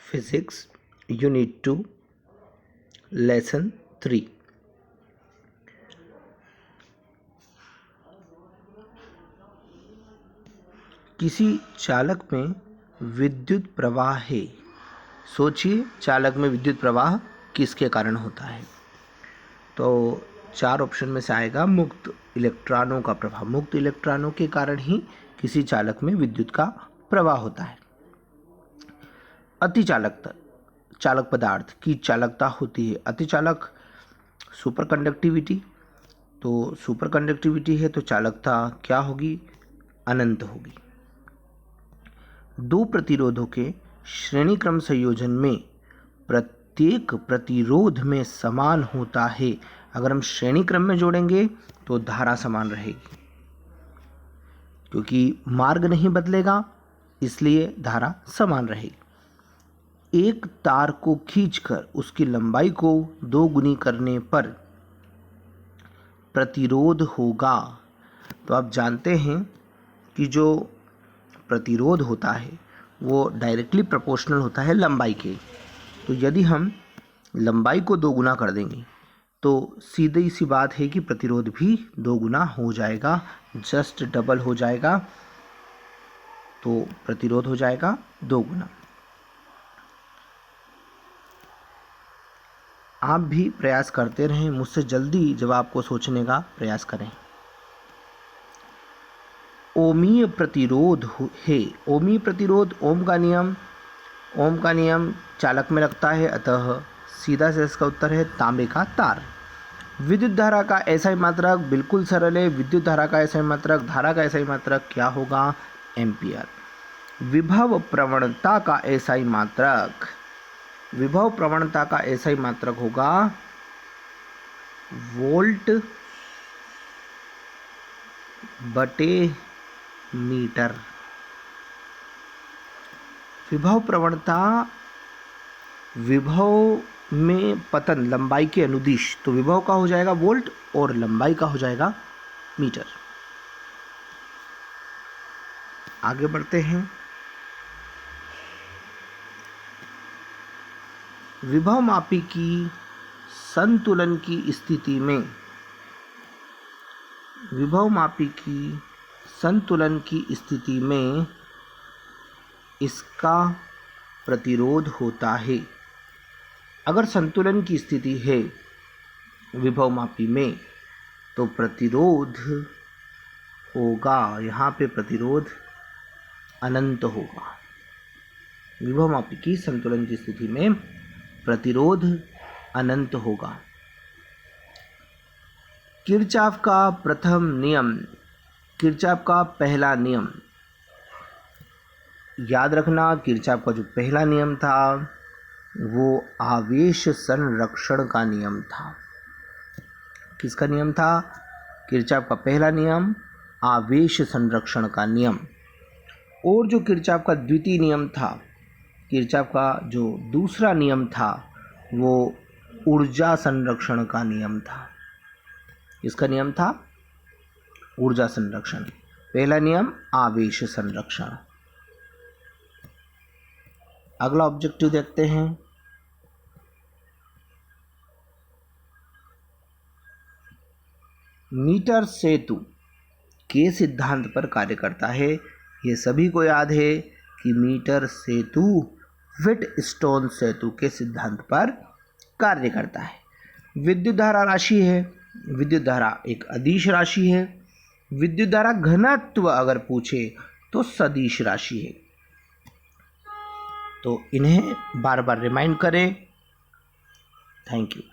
Physics unit 2 lesson 3। किसी चालक में विद्युत प्रवाह है। सोचिए चालक में विद्युत प्रवाह किसके कारण होता है। तो 4 ऑप्शन में से आएगा मुक्त इलेक्ट्रॉनों का प्रभाव। मुक्त इलेक्ट्रॉनों के कारण ही किसी चालक में विद्युत का प्रवाह होता है। अतिचालकता, चालक पदार्थ की चालकता होती है। अतिचालक सुपर कंडक्टिविटी, तो सुपर कंडक्टिविटी है तो चालकता क्या होगी, अनंत होगी। दो प्रतिरोधों के श्रेणी क्रम संयोजन में प्रत्येक प्रतिरोध में समान होता है। अगर हम श्रेणी क्रम में जोड़ेंगे तो धारा समान रहेगी, क्योंकि मार्ग नहीं बदलेगा, इसलिए धारा समान रहेगी। एक तार को खींचकर उसकी लंबाई को 2 गुनी करने पर प्रतिरोध होगा। तो आप जानते हैं कि जो प्रतिरोध होता है वो डायरेक्टली प्रोपोर्शनल होता है लंबाई के। तो यदि हम लंबाई को 2 गुना कर देंगे तो सीधी सी बात है कि प्रतिरोध भी 2 गुना हो जाएगा, जस्ट डबल हो जाएगा। तो प्रतिरोध हो जाएगा 2 गुना। आप भी प्रयास करते रहें, मुझसे जल्दी जवाब को सोचने का प्रयास करें। ओमीय प्रतिरोध है। ओमीय प्रतिरोध, ओम का नियम चालक में लगता है, अतः सीधा से इसका उत्तर है तांबे का तार। विद्युत धारा का एसआई मात्रक बिल्कुल सरल है। विद्युत धारा का एसआई मात्रक, धारा का एसआई मात्रक क्या होगा, एम्पियर। विभव प्रवणता का एसआई मात्रक, विभव प्रवणता का एसआई मात्रक होगा वोल्ट बटे मीटर। विभव प्रवणता विभव में पतन लंबाई के अनुदिश, तो विभव का हो जाएगा वोल्ट और लंबाई का हो जाएगा मीटर। आगे बढ़ते हैं। विभव मापी की संतुलन की स्थिति में, विभव मापी की संतुलन की स्थिति में इसका प्रतिरोध होता है। अगर संतुलन की स्थिति है विभव मापी में तो प्रतिरोध होगा, यहाँ पे प्रतिरोध अनंत होगा। विभव मापी की संतुलन की स्थिति में प्रतिरोध अनंत होगा। किरचॉफ का प्रथम नियम, किरचॉफ का पहला नियम याद रखना। किरचॉफ का जो पहला नियम था वो आवेश संरक्षण का नियम था। किसका नियम था? किरचॉफ का पहला नियम आवेश संरक्षण का नियम। और जो किरचॉफ का द्वितीय नियम था, किरचॉफ का जो दूसरा नियम था वो ऊर्जा संरक्षण का नियम था। इसका नियम था ऊर्जा संरक्षण। पहला नियम आवेश संरक्षण। अगला ऑब्जेक्टिव देखते हैं। मीटर सेतु के सिद्धांत पर कार्य करता है। ये सभी को याद है कि मीटर सेतु व्हीटस्टोन सेतु के सिद्धांत पर कार्य करता है। विद्युत धारा राशि है। विद्युत धारा एक अदिश राशि है। विद्युत धारा घनत्व अगर पूछे तो सदिश राशि है। तो इन्हें बार बार रिमाइंड करें। Thank you.